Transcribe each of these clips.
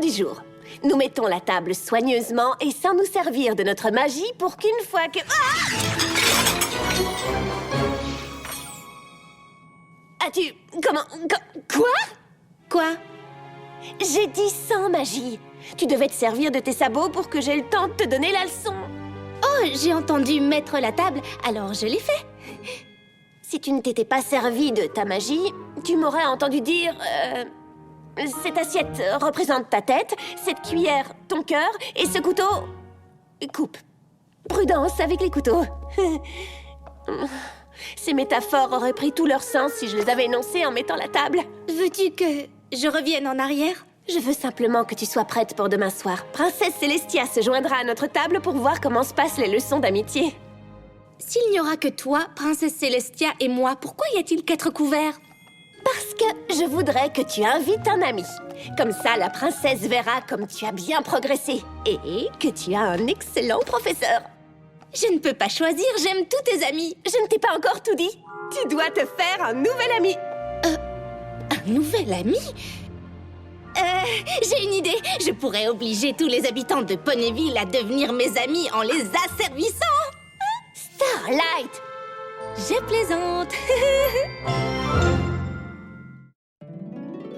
du jour. Nous mettons la table soigneusement et sans nous servir de notre magie pour qu'une fois que... As-tu... Comment... Quoi? Quoi? J'ai dit sans magie. Tu devais te servir de tes sabots pour que j'ai le temps de te donner la leçon. Oh, j'ai entendu mettre la table, alors je l'ai fait. Si tu ne t'étais pas servi de ta magie, tu m'aurais entendu dire... cette assiette représente ta tête, cette cuillère ton cœur, et ce couteau... coupe. Prudence avec les couteaux. Ces métaphores auraient pris tout leur sens si je les avais énoncées en mettant la table. Veux-tu que je revienne en arrière? Je veux simplement que tu sois prête pour demain soir. Princesse Célestia se joindra à notre table pour voir comment se passent les leçons d'amitié. S'il n'y aura que toi, Princesse Célestia et moi, pourquoi y a-t-il 4 couverts? Parce que je voudrais que tu invites un ami. Comme ça, la princesse verra comme tu as bien progressé. Et que tu as un excellent professeur. Je ne peux pas choisir, j'aime tous tes amis. Je ne t'ai pas encore tout dit. Tu dois te faire un nouvel ami. Un nouvel ami? J'ai une idée. Je pourrais obliger tous les habitants de Ponyville à devenir mes amis en les asservissant. Starlight! Je plaisante.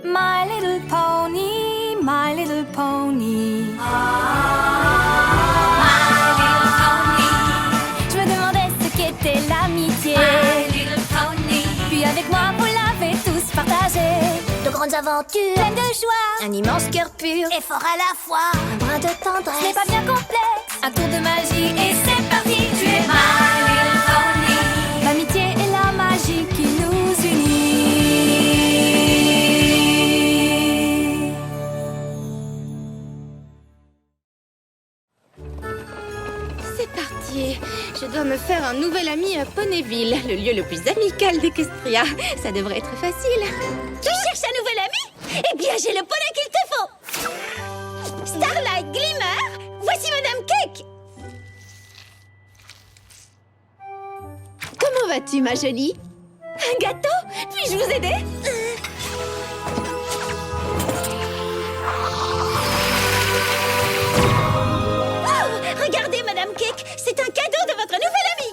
My little pony, my little pony. My little pony. Je me demandais ce qu'était l'amitié. My little pony. Puis avec moi, vous l'avez tous partagé. De grandes aventures, pleines de joie. Un immense cœur pur et fort à la fois. Un brin de tendresse, ce n'est pas bien complexe. Un tour de magie et c'est parti. Tu es my little pony. L'amitié et la magie qui nous unit. C'est parti. Je dois me faire un nouvel ami à Ponyville, le lieu le plus amical d'Equestria. Ça devrait être facile. Tu cherches un nouvel ami? Eh bien, j'ai le poney qu'il te faut. Starlight Glimmer, voici Madame Cake. Comment vas-tu, ma jolie? Un gâteau? Puis-je vous aider? Oh, regardez, Madame Cake, c'est un cadeau de votre nouvel ami.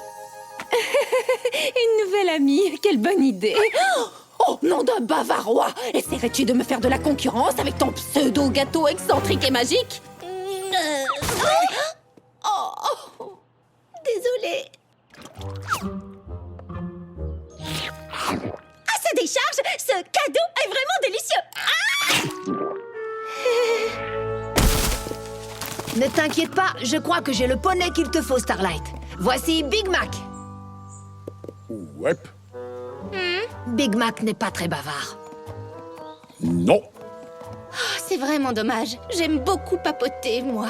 Une nouvelle amie, quelle bonne idée. Oh, nom d'un bavarois! Essaierais-tu de me faire de la concurrence avec ton pseudo-gâteau excentrique et magique? Oh, désolée. À sa décharge, ce cadeau est vraiment délicieux. Ne t'inquiète pas, je crois que j'ai le poney qu'il te faut, Starlight. Voici Big Mac. Ouais. Big Mac n'est pas très bavard. Non. C'est vraiment dommage. J'aime beaucoup papoter, moi.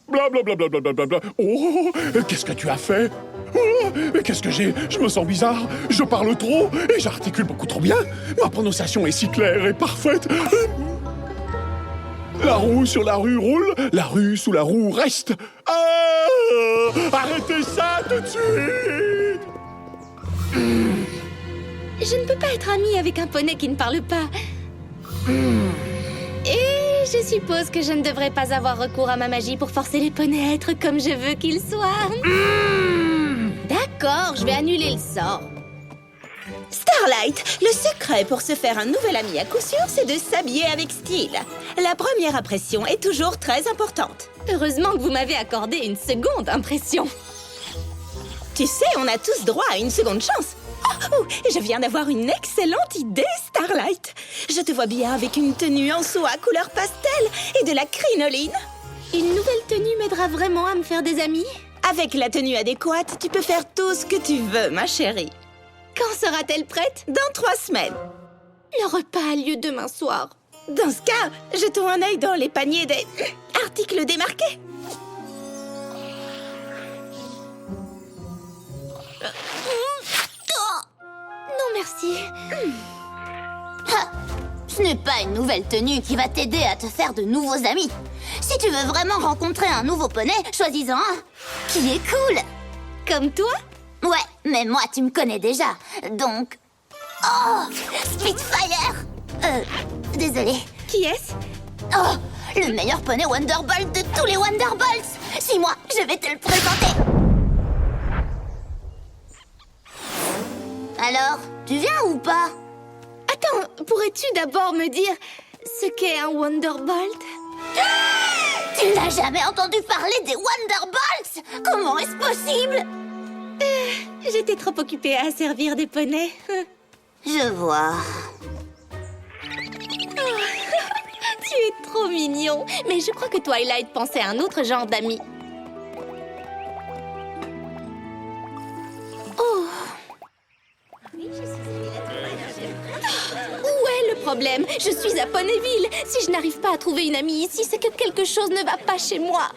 Blablabla. Oh, qu'est-ce que tu as fait? Oh, mais qu'est-ce que j'ai? Je me sens bizarre. Je parle trop et j'articule beaucoup trop bien. Ma prononciation est si claire et parfaite. La roue sur la rue roule, la rue sous la roue reste. Ah, arrêtez ça tout de suite! Je ne peux pas être amie avec un poney qui ne parle pas. Et je suppose que je ne devrais pas avoir recours à ma magie pour forcer les poneys à être comme je veux qu'ils soient. D'accord, je vais annuler le sort. Starlight, le secret pour se faire un nouvel ami à coup sûr, c'est de s'habiller avec style. La première impression est toujours très importante. Heureusement que vous m'avez accordé une seconde impression. Tu sais, on a tous droit à une seconde chance. Oh, je viens d'avoir une excellente idée, Starlight. Je te vois bien avec une tenue en soie couleur pastel et de la crinoline. Une nouvelle tenue m'aidera vraiment à me faire des amis? Avec la tenue adéquate, tu peux faire tout ce que tu veux, ma chérie. Quand sera-t-elle prête? Dans 3 semaines. Le repas a lieu demain soir. Dans ce cas, jetons un œil dans les paniers des articles démarqués. Non, merci. Ce n'est pas une nouvelle tenue qui va t'aider à te faire de nouveaux amis. Si tu veux vraiment rencontrer un nouveau poney, choisis-en un qui est cool. Comme toi? Ouais, mais moi, tu me connais déjà. Donc... Oh, Spitfire. Désolée. Qui est-ce? Oh, le meilleur poney Wonderbolt de tous les Wonderbolts. Suis-moi, je vais te le présenter. Alors, tu viens ou pas? Attends, pourrais-tu d'abord me dire ce qu'est un Wonderbolt? Tu n'as jamais entendu parler des Wonderbolts? Comment est-ce possible? J'étais trop occupée à servir des poneys. Je vois. Tu es trop mignon. Mais je crois que Twilight pensait à un autre genre d'amis. Oh. Où est le problème? Je suis à Ponyville. Si je n'arrive pas à trouver une amie ici, c'est que quelque chose ne va pas chez moi.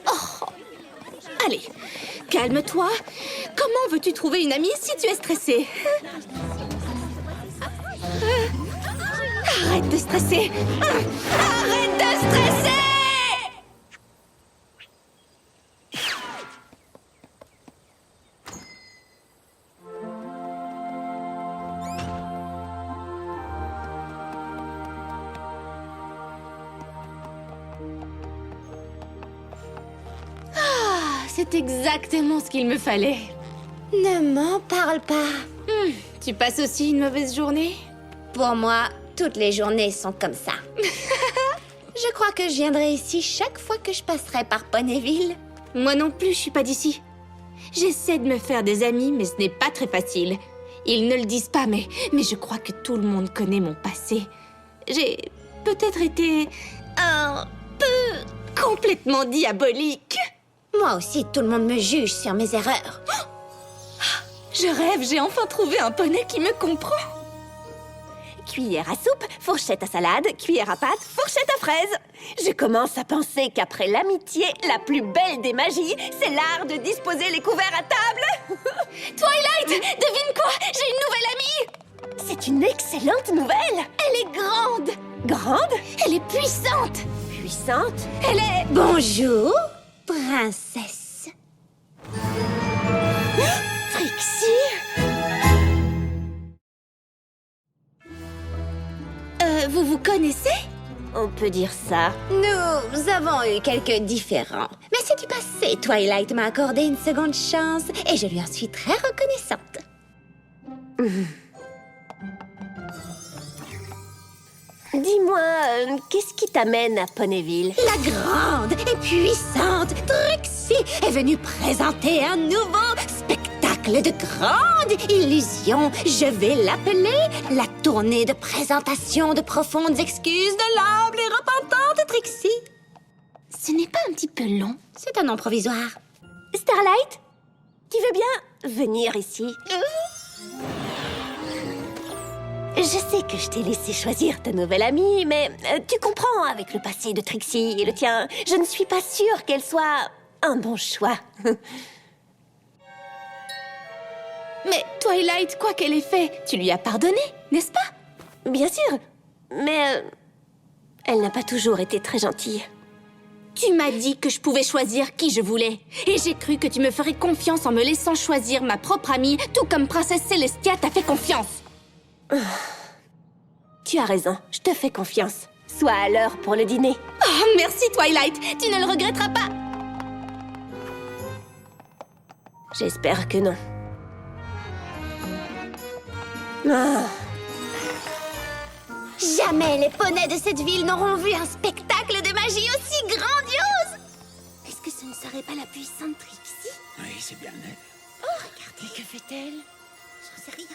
Oh. Allez, calme-toi. Comment veux-tu trouver une amie si tu es stressée? Arrête de stresser. Arrête de stresser! C'est exactement ce qu'il me fallait. Ne m'en parle pas. Tu passes aussi une mauvaise journée? Pour moi, toutes les journées sont comme ça. Je crois que je viendrai ici chaque fois que je passerai par Ponyville. Moi non plus, je suis pas d'ici. J'essaie de me faire des amis, mais ce n'est pas très facile. Ils ne le disent pas, mais je crois que tout le monde connaît mon passé. J'ai peut-être été un peu complètement diabolique. Moi aussi, tout le monde me juge sur mes erreurs. Je rêve, j'ai enfin trouvé un poney qui me comprend. Cuillère à soupe, fourchette à salade, cuillère à pâte, fourchette à fraises. Je commence à penser qu'après l'amitié, la plus belle des magies, c'est l'art de disposer les couverts à table. Twilight, devine quoi? J'ai une nouvelle amie. C'est une excellente nouvelle. Elle est grande. Grande, Elle est puissante. puissante. Elle est... Bonjour, princesse. Trixie. Vous vous connaissez? On peut dire ça. Nous avons eu quelques différends. Mais c'est du passé. Twilight m'a accordé une seconde chance et je lui en suis très reconnaissante. Dis-moi, qu'est-ce qui t'amène à Ponyville? La grande et puissante Trixie est venue présenter un nouveau spectacle de grande illusion. Je vais l'appeler la tournée de présentation de profondes excuses de l'humble et repentante Trixie. Ce n'est pas un petit peu long? C'est un nom provisoire. Starlight, tu veux bien venir ici? Je sais que je t'ai laissé choisir ta nouvelle amie, mais tu comprends, avec le passé de Trixie et le tien, je ne suis pas sûre qu'elle soit un bon choix. Mais Twilight, quoi qu'elle ait fait, tu lui as pardonné, n'est-ce pas? Bien sûr, mais elle n'a pas toujours été très gentille. Tu m'as dit que je pouvais choisir qui je voulais. Et j'ai cru que tu me ferais confiance en me laissant choisir ma propre amie, tout comme Princesse Celestia t'a fait confiance. Tu as raison, je te fais confiance. Sois à l'heure pour le dîner. Oh, merci Twilight, tu ne le regretteras pas. J'espère que non. Ah. Jamais les poneys de cette ville n'auront vu un spectacle de magie aussi grandiose. Est-ce que ce ne serait pas la puissante Trixie? Oui, c'est bien elle. Regardez, que fait-elle? J'en sais rien.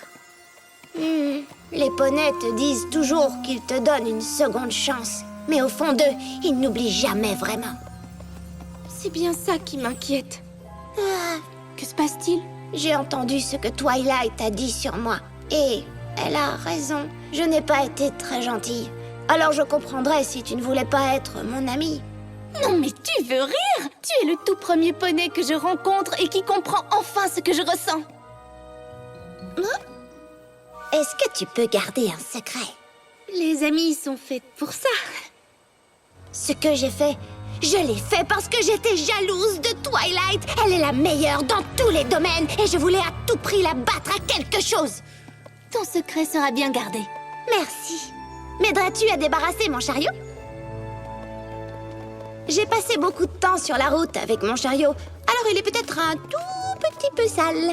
Les poneys te disent toujours qu'ils te donnent une seconde chance. Mais au fond d'eux, ils n'oublient jamais vraiment. C'est bien ça qui m'inquiète. Que se passe-t-il? J'ai entendu ce que Twilight a dit sur moi. Et elle a raison. Je n'ai pas été très gentille. Alors je comprendrais si tu ne voulais pas être mon amie. Non mais tu veux rire? Tu es le tout premier poney que je rencontre et qui comprend enfin ce que je ressens. Est-ce que tu peux garder un secret? Les amis sont faits pour ça. Ce que j'ai fait, Je l'ai fait parce que j'étais jalouse de Twilight. Elle est la meilleure dans tous les domaines et je voulais à tout prix la battre à quelque chose. Ton secret sera bien gardé. Merci. M'aiderais-tu à débarrasser mon chariot? J'ai passé beaucoup de temps sur la route avec mon chariot, alors il est peut-être un tout petit peu sale.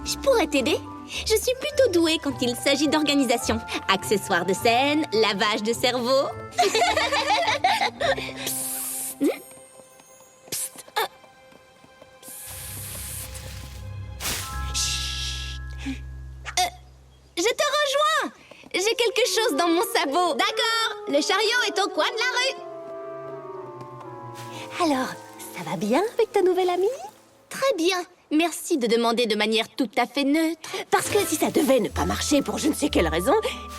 Je pourrais t'aider. Je suis plutôt douée quand il s'agit d'organisation. Accessoires de scène, lavage de cerveau. Je te rejoins. J'ai quelque chose dans mon sabot. D'accord, le chariot est au coin de la rue. Alors, ça va bien avec ta nouvelle amie? Très bien. Merci de demander de manière tout à fait neutre. Parce que si ça devait ne pas marcher pour je ne sais quelle raison,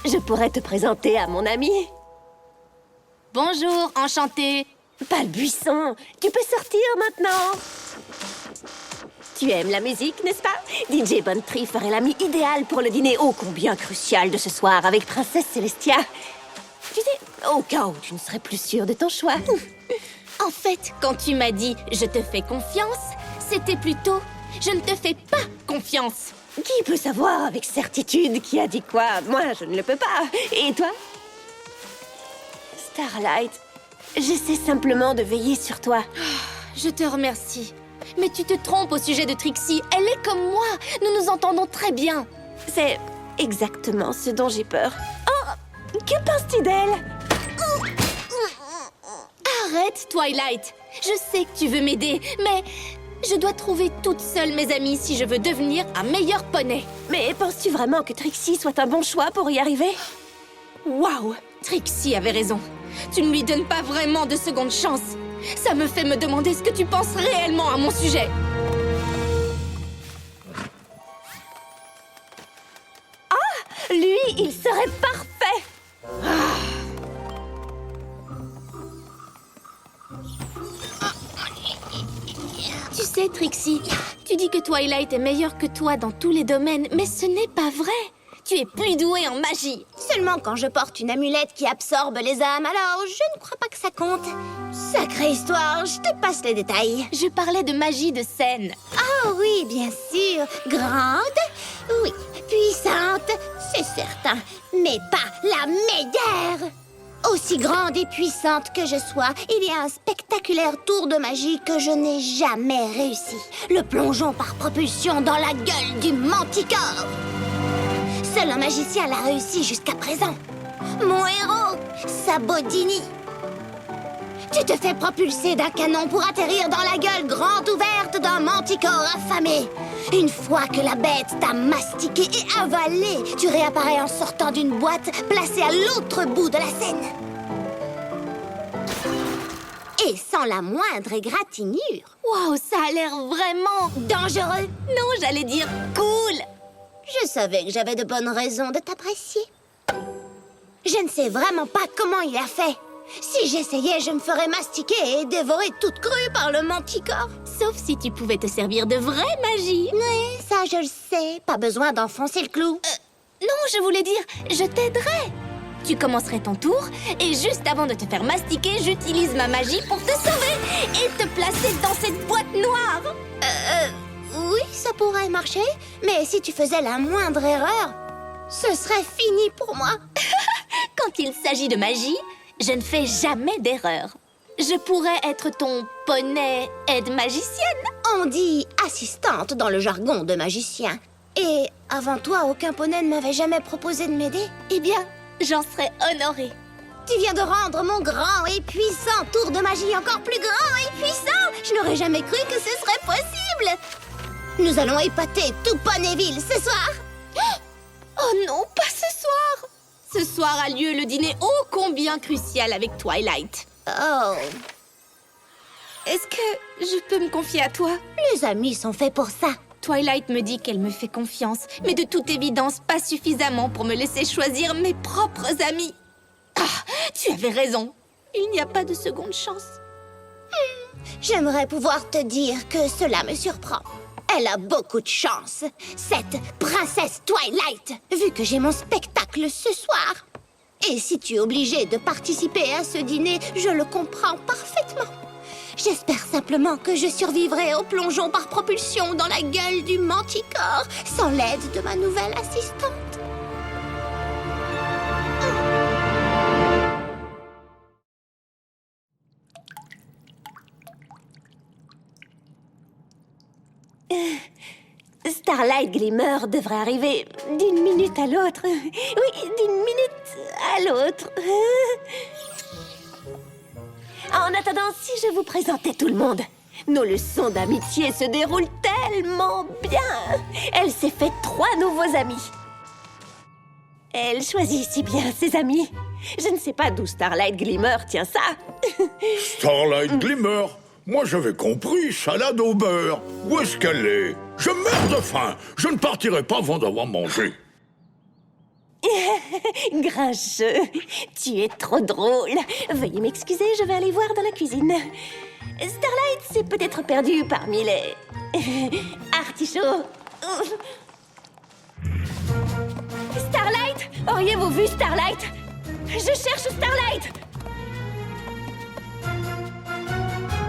je pourrais te présenter à mon ami. Bonjour, enchantée. Balbuisson, tu peux sortir maintenant. Tu aimes la musique, n'est-ce pas? DJ Bontree ferait l'ami idéal pour le dîner ô combien crucial de ce soir avec Princesse Celestia. Tu sais, au cas où tu ne serais plus sûre de ton choix. En fait, quand tu m'as dit « je te fais confiance », c'était plutôt « je ne te fais pas confiance ». Qui peut savoir avec certitude qui a dit quoi? Moi, je ne le peux pas. Et toi? Starlight, j'essaie simplement de veiller sur toi. Je te remercie. Mais tu te trompes au sujet de Trixie. Elle est comme moi. Nous nous entendons très bien. C'est exactement ce dont j'ai peur. Oh! Que penses-tu d'elle? Arrête, Twilight. Je sais que tu veux m'aider, mais je dois trouver toute seule mes amis si je veux devenir un meilleur poney. Mais penses-tu vraiment que Trixie soit un bon choix pour y arriver? Waouh! Trixie avait raison. Tu ne lui donnes pas vraiment de seconde chance. Ça me fait me demander ce que tu penses réellement à mon sujet. Lui, il serait parfait! Tu sais, Trixie, tu dis que Twilight est meilleure que toi dans tous les domaines, mais ce n'est pas vrai. Tu es plus douée en magie. Seulement quand je porte une amulette qui absorbe les âmes, alors je ne crois pas que ça compte. Sacrée histoire, je te passe les détails. Je parlais de magie de scène. Ah oui, bien sûr. Grande, oui. Puissante, c'est certain. Mais pas la meilleure. Aussi grande et puissante que je sois, il y a un spectaculaire tour de magie que je n'ai jamais réussi. Le plongeon par propulsion dans la gueule du Manticore. Seul un magicien l'a réussi jusqu'à présent. Mon héros, Sabodini. Tu te fais propulser d'un canon pour atterrir dans la gueule grande ouverte d'un Manticore affamé. Une fois que la bête t'a mastiqué et avalé, tu réapparais en sortant d'une boîte placée à l'autre bout de la scène. Et sans la moindre égratignure. Waouh, ça a l'air vraiment Dangereux. Non, j'allais dire cool. Je savais que j'avais de bonnes raisons de t'apprécier. Je ne sais vraiment pas comment il a fait. Si j'essayais, je me ferais mastiquer et dévorer toute crue par le Manticore. Sauf si tu pouvais te servir de vraie magie. Oui, ça je le sais. Pas besoin d'enfoncer le clou. Non, je voulais dire, je t'aiderais. Tu commencerais ton tour et juste avant de te faire mastiquer, j'utilise ma magie pour te sauver et te placer dans cette boîte noire. Oui, ça pourrait marcher. Mais si tu faisais la moindre erreur, ce serait fini pour moi. Quand il s'agit de magie, je ne fais jamais d'erreur. Je pourrais être ton poney aide magicienne. On dit assistante dans le jargon de magicien. Et avant toi, aucun poney ne m'avait jamais proposé de m'aider. Eh bien, j'en serais honorée. Tu viens de rendre mon grand et puissant tour de magie encore plus grand et puissant. Je n'aurais jamais cru que ce serait possible. Nous allons épater tout Ponyville ce soir. Oh non, pas ce soir. Ce soir a lieu le dîner ô combien crucial avec Twilight. Oh, Est-ce que je peux me confier à toi? les amis sont faits pour ça. Twilight me dit qu'elle me fait confiance, mais de toute évidence pas suffisamment pour me laisser choisir mes propres amis. Ah, tu avais raison. Il n'y a pas de seconde chance. J'aimerais pouvoir te dire que cela me surprend. Elle a beaucoup de chance, cette princesse Twilight, vu que j'ai mon spectacle ce soir. Et si tu es obligé de participer à ce dîner, je le comprends parfaitement. J'espère simplement que je survivrai au plongeon par propulsion dans la gueule du Manticore sans l'aide de ma nouvelle assistante. Starlight Glimmer devrait arriver d'une minute à l'autre. Oui, d'une minute à l'autre. En attendant, si je vous présentais tout le monde, nos leçons d'amitié se déroulent tellement bien. Elle s'est fait 3 nouveaux amis. Elle choisit si bien ses amis. Je ne sais pas d'où Starlight Glimmer tient ça. Starlight Glimmer? Moi j'avais compris, salade au beurre. Où est-ce qu'elle est? Je meurs de faim. Je ne partirai pas avant d'avoir mangé. Grincheux, tu es trop drôle. Veuillez m'excuser, je vais aller voir dans la cuisine. Starlight s'est peut-être perdue parmi les... artichauts. Starlight? Auriez-vous vu Starlight? Je cherche Starlight!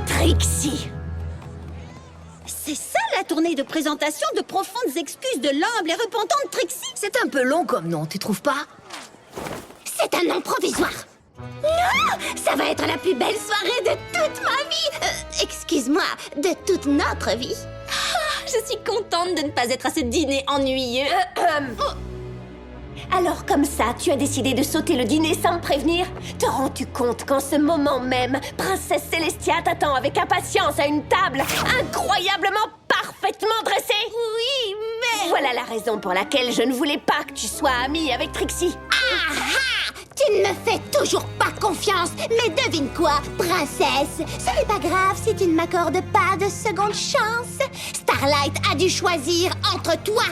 Trixie! C'est ça la tournée de présentation de profondes excuses de l'humble et repentante Trixie? C'est un peu long comme nom, tu trouves pas? C'est un nom provisoire. Non! Ça va être la plus belle soirée de toute ma vie! Excuse-moi, de toute notre vie. Je suis contente de ne pas être à ce dîner ennuyeux. Alors comme ça, tu as décidé de sauter le dîner sans me prévenir? Te rends-tu compte qu'en ce moment même, Princesse Celestia t'attend avec impatience à une table incroyablement parfaitement dressée? Oui, mais... Voilà la raison pour laquelle je ne voulais pas que tu sois amie avec Trixie. Ah ah! Tu ne me fais toujours pas confiance, mais devine quoi, princesse? Ce n'est pas grave si tu ne m'accordes pas de seconde chance. Starlight a dû choisir entre toi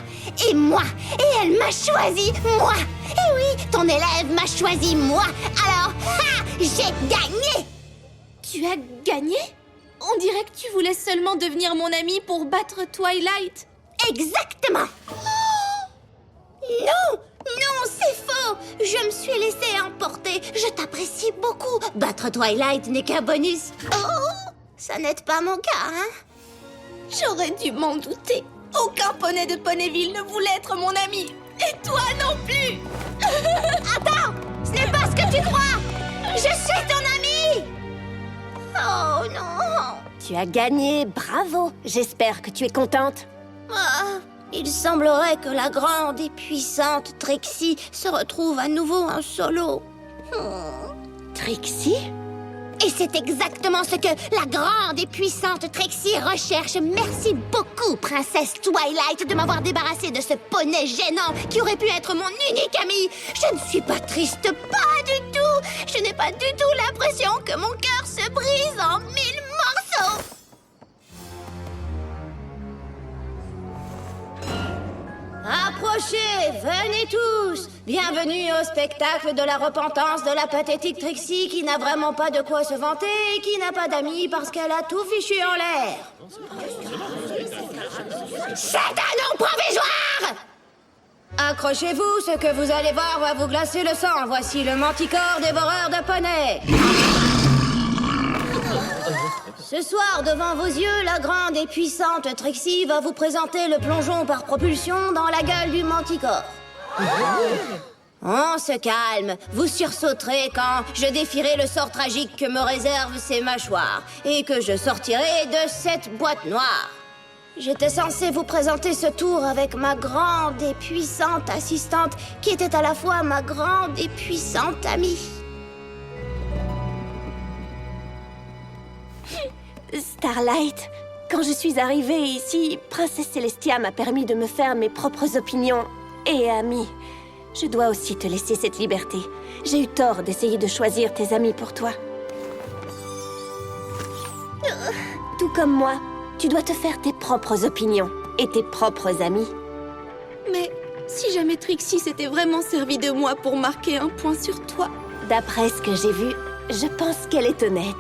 et moi, et elle m'a choisi moi. Et oui, ton élève m'a choisi moi, alors, j'ai gagné! Tu as gagné? On dirait que tu voulais seulement devenir mon ami pour battre Twilight. Exactement! Non! Non, c'est faux! Je me suis laissée emporter. Je t'apprécie beaucoup. Battre Twilight n'est qu'un bonus. Oh! Ça n'aide pas mon cas, hein? J'aurais dû m'en douter. Aucun poney de Ponyville ne voulait être mon ami. Et toi non plus. Attends! Ce n'est pas ce que tu crois! Je suis ton ami! Oh non! Tu as gagné, bravo. J'espère que tu es contente. Ah, il semblerait que la grande et puissante Trixie se retrouve à nouveau en solo. Trixie? Et c'est exactement ce que la grande et puissante Trixie recherche. Merci beaucoup, princesse Twilight, de m'avoir débarrassée de ce poney gênant qui aurait pu être mon unique ami. Je ne suis pas triste, pas du tout. Je n'ai pas du tout l'impression que mon cœur se brise en 1000 morceaux. Approchez, venez tous. Bienvenue au spectacle de la repentance de la pathétique Trixie qui n'a vraiment pas de quoi se vanter et qui n'a pas d'amis parce qu'elle a tout fichu en l'air. C'est un nom provisoire! Accrochez-vous, ce que vous allez voir va vous glacer le sang. Voici le Manticore dévoreur de poneys. Ce soir, devant vos yeux, la grande et puissante Trixie va vous présenter le plongeon par propulsion dans la gueule du Manticore. On se calme, vous sursauterez quand je défierai le sort tragique que me réservent ces mâchoires et que je sortirai de cette boîte noire. J'étais censée vous présenter ce tour avec ma grande et puissante assistante qui était à la fois ma grande et puissante amie. Starlight, quand je suis arrivée ici, Princesse Celestia m'a permis de me faire mes propres opinions et amis. Je dois aussi te laisser cette liberté. J'ai eu tort d'essayer de choisir tes amis pour toi. Tout comme moi, tu dois te faire tes propres opinions et tes propres amis. Mais si jamais Trixie s'était vraiment servie de moi pour marquer un point sur toi... D'après ce que j'ai vu, je pense qu'elle est honnête.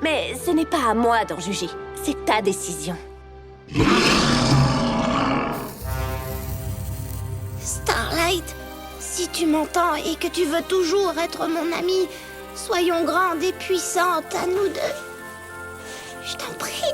Mais ce n'est pas à moi d'en juger. C'est ta décision. Starlight, si tu m'entends et que tu veux toujours être mon ami, Soyons grandes et puissantes à nous deux. Je t'en prie.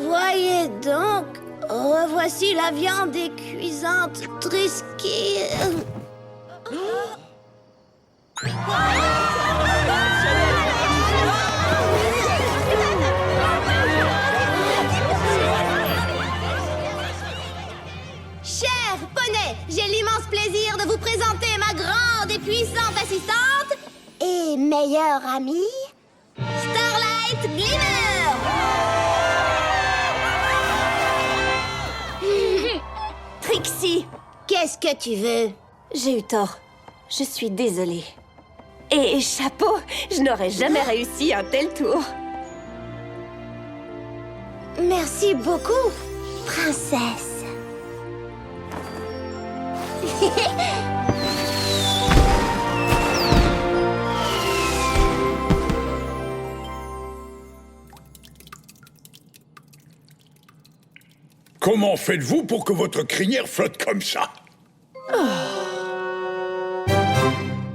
Voyez donc, revoici la viande est cuisante, Trisky. Cher poney, j'ai l'immense plaisir de vous présenter ma grande et puissante assistante et meilleure amie, Starlight Glimmer. Trixie, Qu'est-ce que tu veux? j'ai eu tort. Je suis désolée. Et chapeau, je n'aurais jamais réussi un tel tour. Merci beaucoup, princesse. Comment faites-vous pour que votre crinière flotte comme ça?